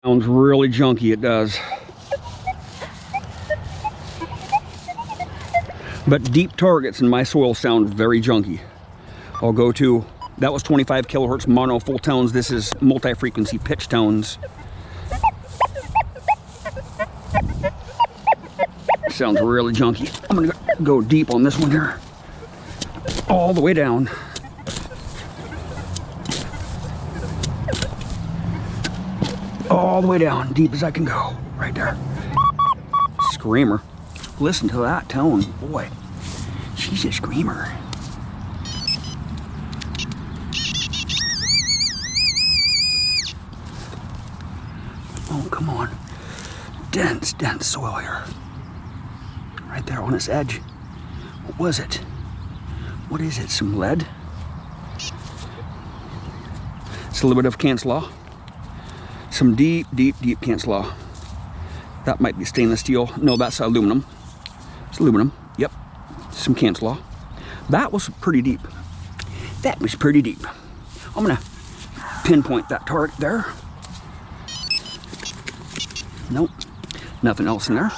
Sounds really junky, it does. But deep targets in my soil sound very junky. I'll go to, that was 25 kilohertz mono full tones. This is multi-frequency pitch tones. Sounds really junky. I'm gonna go deep on this one here. All the way down. All the way down, deep as I can go. Right there. Screamer. Listen to that tone. Boy, she's a screamer. Oh, come on. Dense, dense soil here. Right there on this edge. What was it? What is it? Some lead? It's a little bit of Cancel. Some deep, deep, deep Cancel. That might be stainless steel. No, that's aluminum. It's aluminum. Yep. Some Cancel. That was pretty deep. That was pretty deep. I'm gonna pinpoint that target there. Nope. Nothing else in there.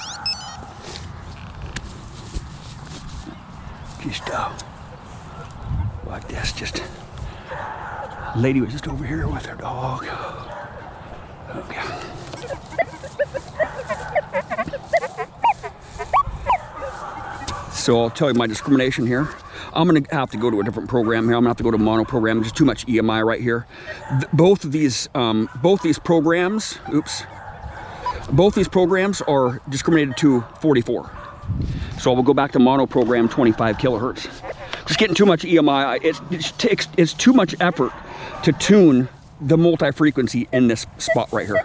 Just like this. Just lady was just over here with her dog. Okay. So I'll tell you my discrimination here. I'm gonna have to go to a different program here. I'm gonna have to go to mono program. There's too much EMI right here. Both these programs, both these programs are discriminated to 44. So I will go back to mono program 25 kilohertz. Just getting too much EMI. It's too much effort to tune the multi-frequency in this spot right here.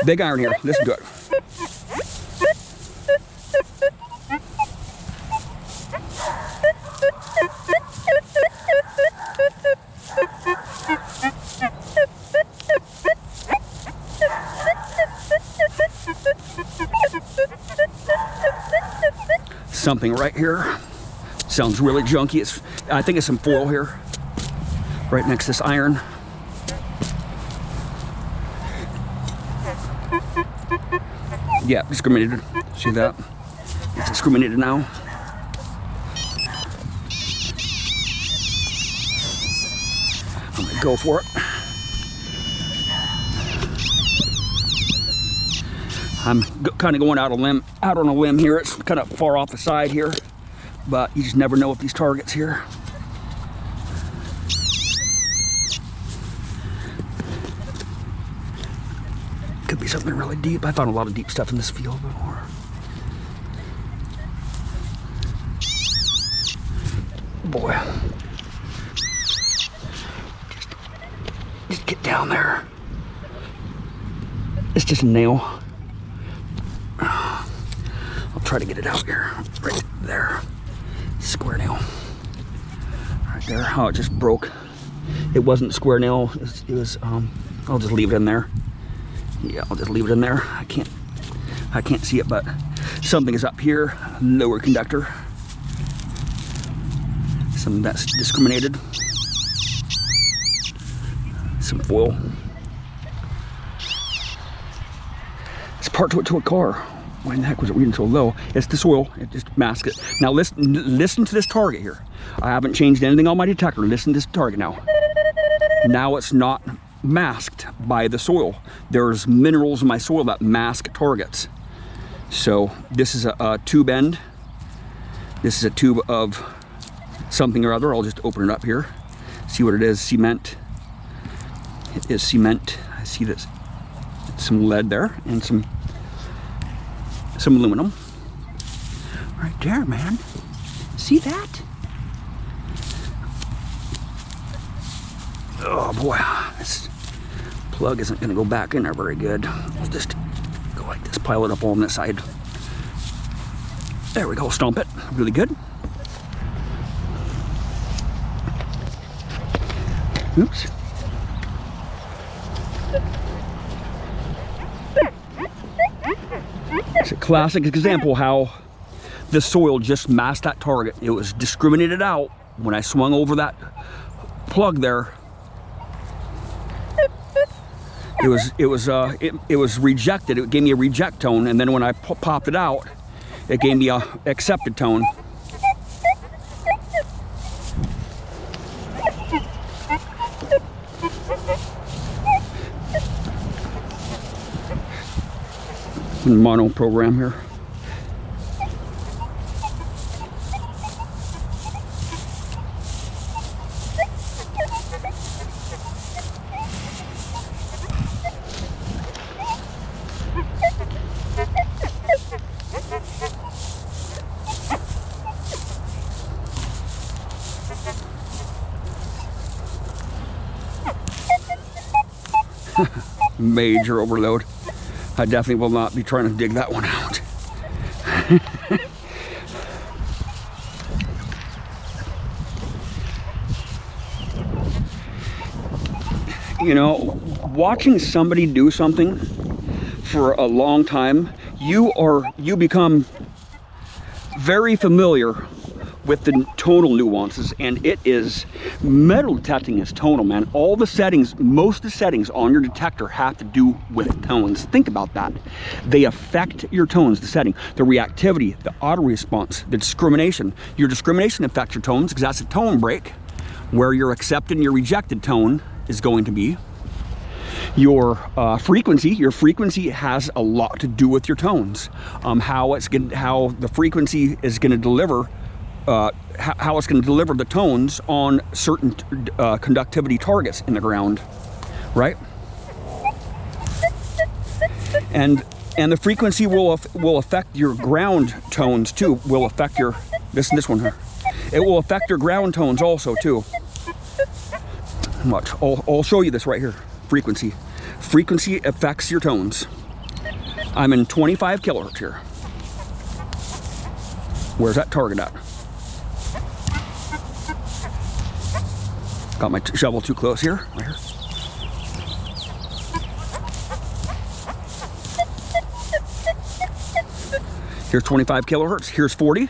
Big iron here. Listen to it. Something right here. Sounds really junky. I think it's some foil here. Right next to this iron. Yeah, discriminated. See that? It's discriminated now. I'm gonna go for it. I'm kind of going out on a limb here. It's kind of far off the side here, but you just never know with these targets here. Could be something really deep. I found a lot of deep stuff in this field before. Boy. Just get down there. It's just a nail. I'll try to get it out here. Right there. Square nail. Right there. How it just broke. It wasn't a square nail. It was I'll just leave it in there. Yeah, I'll just leave it in there. I can't see it, but something is up here. Lower conductor. Something that's discriminated. Some foil. It's part to a car. Why in the heck was it reading so low? It's the soil. It just masks it. Now listen to this target here. I haven't changed anything on my detector. Listen to this target now. Now it's not masked by the soil. There's minerals in my soil that mask targets. So this is a tube end. This is a tube of something or other. I'll just open it up here. See what it is. Cement. It is cement. I see this. Some lead there and some aluminum. Right there, man. See that? Oh boy, this plug isn't going to go back in there very good. I'll just go like this, pile it up on this side. There we go, stomp it. Really good. Oops. It's a classic example how the soil just masked that target. It was discriminated out when I swung over that plug there, it was rejected. It gave me a reject tone, and then when I popped it out, it gave me a accepted tone. Mono program here. Major overload. I definitely will not be trying to dig that one out. You know, watching somebody do something for a long time, you become very familiar with the tonal nuances, and it is, metal detecting is tonal, man. All the settings, most of the settings on your detector have to do with tones. Think about that. They affect your tones, the setting, the reactivity, the auto response, the discrimination. Your discrimination affects your tones because that's a tone break where your accepted and your rejected tone is going to be. Your frequency has a lot to do with your tones. How the frequency is going to deliver how it's going to deliver the tones on certain conductivity targets in the ground, right? And the frequency will affect your ground tones too. Will affect your this one here. It will affect your ground tones also too. Watch. I'll show you this right here. Frequency affects your tones. I'm in 25 kilohertz here. Where's that target at? Got my shovel too close here, right here. Here's 25 kilohertz, here's 40.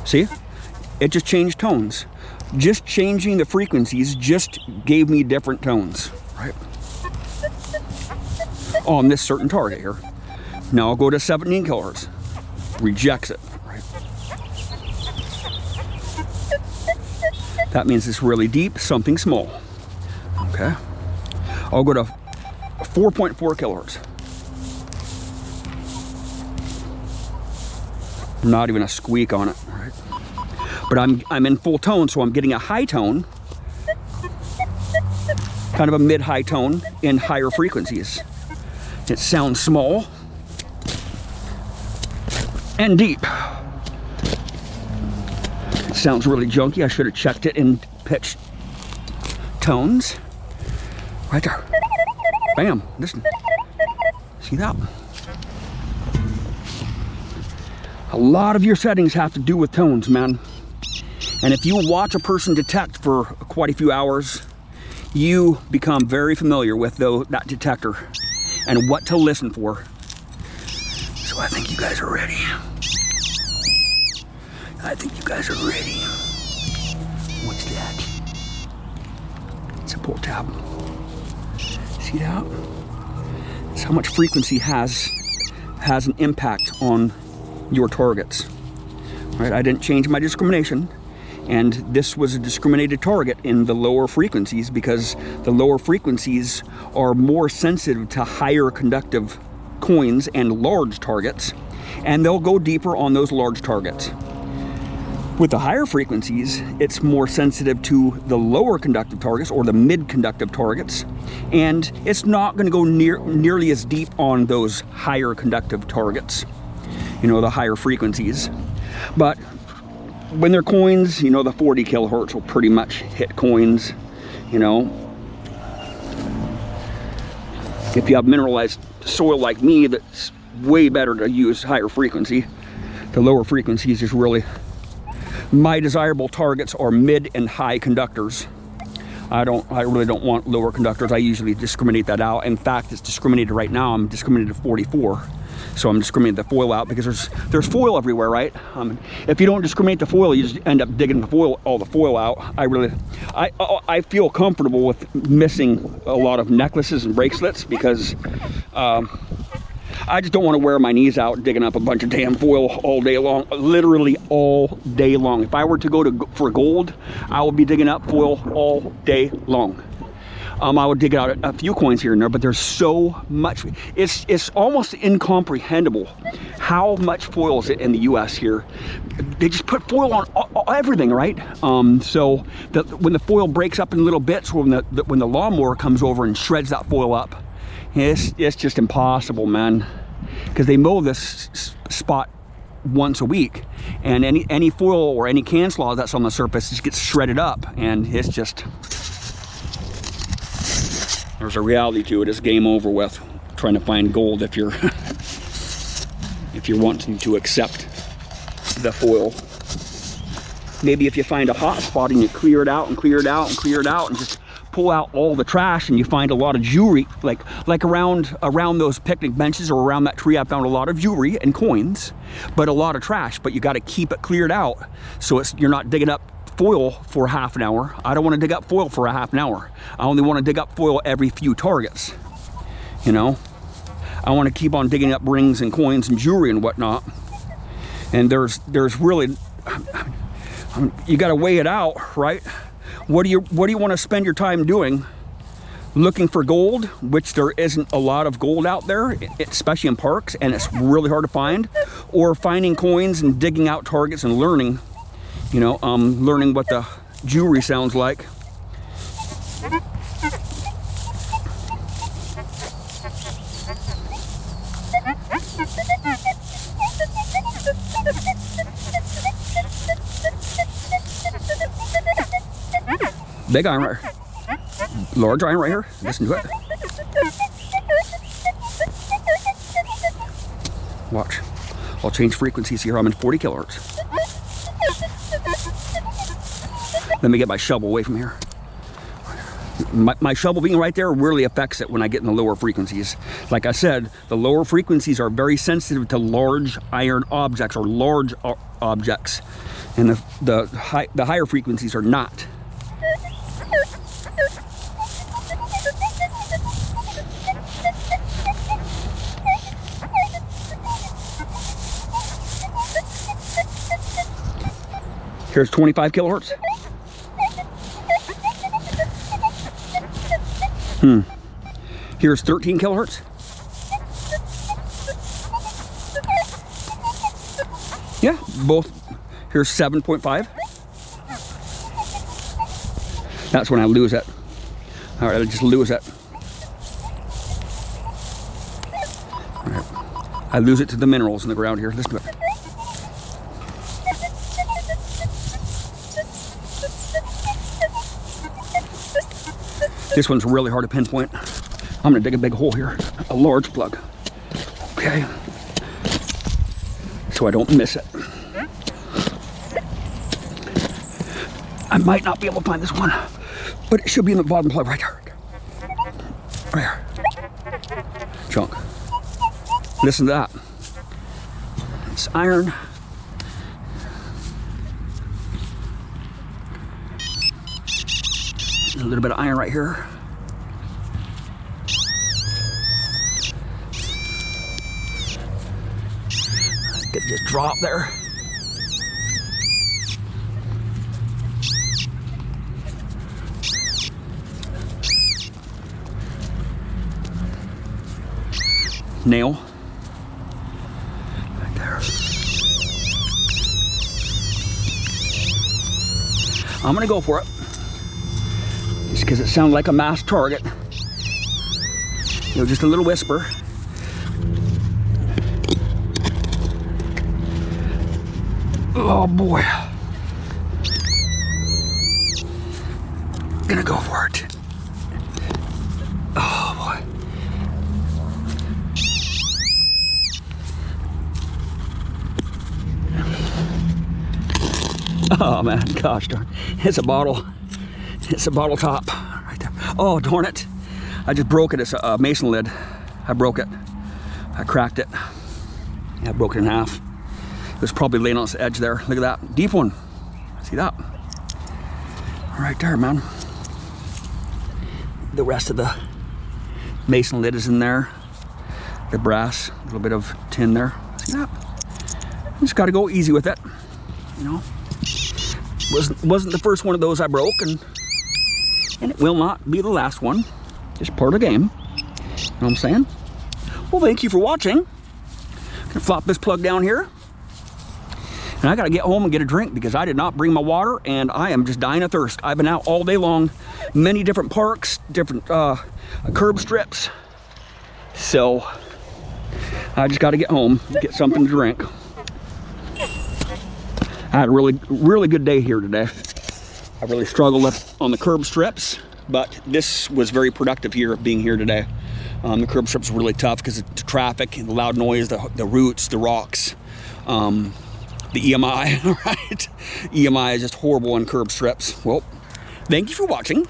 See? It just changed tones. Just changing the frequencies just gave me different tones, right? On this certain target here. Now I'll go to 17 kilohertz. Rejects it. That means it's really deep, something small. Okay. I'll go to 4.4 kilohertz. Not even a squeak on it, right? But I'm in full tone, so I'm getting a high tone, kind of a mid-high tone in higher frequencies. It sounds small and deep. Sounds really junky. I should have checked it in pitch tones. Right there. Bam. Listen. See that? A lot of your settings have to do with tones, man. And if you watch a person detect for quite a few hours, you become very familiar with that detector and what to listen for. So I think you guys are ready. I think you guys are ready. What's that? It's a port tab. See that? It's how much frequency has an impact on your targets. Right? I didn't change my discrimination, and this was a discriminated target in the lower frequencies because the lower frequencies are more sensitive to higher conductive coins and large targets, and they'll go deeper on those large targets. With the higher frequencies, it's more sensitive to the lower conductive targets or the mid-conductive targets, and it's not going to go nearly as deep on those higher conductive targets, you know, the higher frequencies. But when they're coins, you know, the 40 kilohertz will pretty much hit coins, you know. If you have mineralized soil like me, that's way better to use higher frequency. The lower frequencies is really, my desirable targets are mid and high conductors. I really don't want lower conductors. I usually discriminate that out. In fact, it's discriminated right now. I'm discriminated to 44. So I'm discriminating the foil out because there's foil everywhere, right? If you don't discriminate the foil, you just end up digging all the foil out. I feel comfortable with missing a lot of necklaces and bracelets because I just don't want to wear my knees out digging up a bunch of damn foil all day long, literally all day long. If I were to go for gold, I would be digging up foil all day long. I would dig out a few coins here and there, but there's so much. It's almost incomprehensible how much foil is in the U.S. here. They just put foil on everything, right? So when the foil breaks up in little bits, when the lawnmower comes over and shreds that foil up, it's just impossible, man. Because they mow this spot once a week, and any foil or any can slaw that's on the surface just gets shredded up, and it's just. There's a reality to it. It's game over with trying to find gold if you're wanting to accept the foil. Maybe if you find a hot spot and you clear it out and clear it out and clear it out and just pull out all the trash, and you find a lot of jewelry, like around those picnic benches or around that tree. I found a lot of jewelry and coins, but a lot of trash. But you got to keep it cleared out so you're not digging up foil for half an hour. I don't want to dig up foil for a half an hour. I only want to dig up foil every few targets. You know, I want to keep on digging up rings and coins and jewelry and whatnot. And there's really, you got to weigh it out, right? What do you want to spend your time doing? Looking for gold, which there isn't a lot of gold out there, especially in parks, and it's really hard to find, or finding coins and digging out targets and learning. You know, learning what the jewelry sounds like. Big iron right here. Large iron right here. Listen to it. Watch. I'll change frequencies here. I'm in 40 kilohertz. Let me get my shovel away from here. My shovel being right there really affects it when I get in the lower frequencies. Like I said, the lower frequencies are very sensitive to large iron objects or large objects, and the higher frequencies are not. Here's 25 kilohertz. Here's 13 kilohertz. Yeah, both. Here's 7.5. That's when I lose it. All right, I just lose it. All right. I lose it to the minerals in the ground here. Listen to it. This one's really hard to pinpoint. I'm gonna dig a big hole here, a large plug. Okay. So I don't miss it. I might not be able to find this one, but it should be in the bottom plug right there. Right here. Chunk. Listen to that. It's iron. A little bit of iron right here. It just drop there. Nail. Right there. I'm gonna go for it. Just because it sounded like a mass target. You know, just a little whisper. Oh boy. Gonna go for it. Oh boy. Oh man, gosh darn. It's a bottle. It's a bottle top right there. Oh, darn it. I just broke it. It's a mason lid. I broke it. I cracked it. Yeah, broke it in half. It was probably laying on its edge there. Look at that, deep one. See that? Right there, man. The rest of the mason lid is in there. The brass, a little bit of tin there. See that? Just got to go easy with it. You know, wasn't the first one of those I broke, and it will not be the last one. Just part of the game. You know what I'm saying? Well, thank you for watching. Gonna flop this plug down here. And I gotta get home and get a drink because I did not bring my water and I am just dying of thirst. I've been out all day long, many different parks, different curb strips. So I just gotta get home, get something to drink. I had a really good day here today. I really struggled up on the curb strips, but this was very productive here, being here today. The curb strips were really tough because of the traffic and the loud noise, the roots, the rocks, the EMI, right? EMI is just horrible on curb strips. Well, thank you for watching.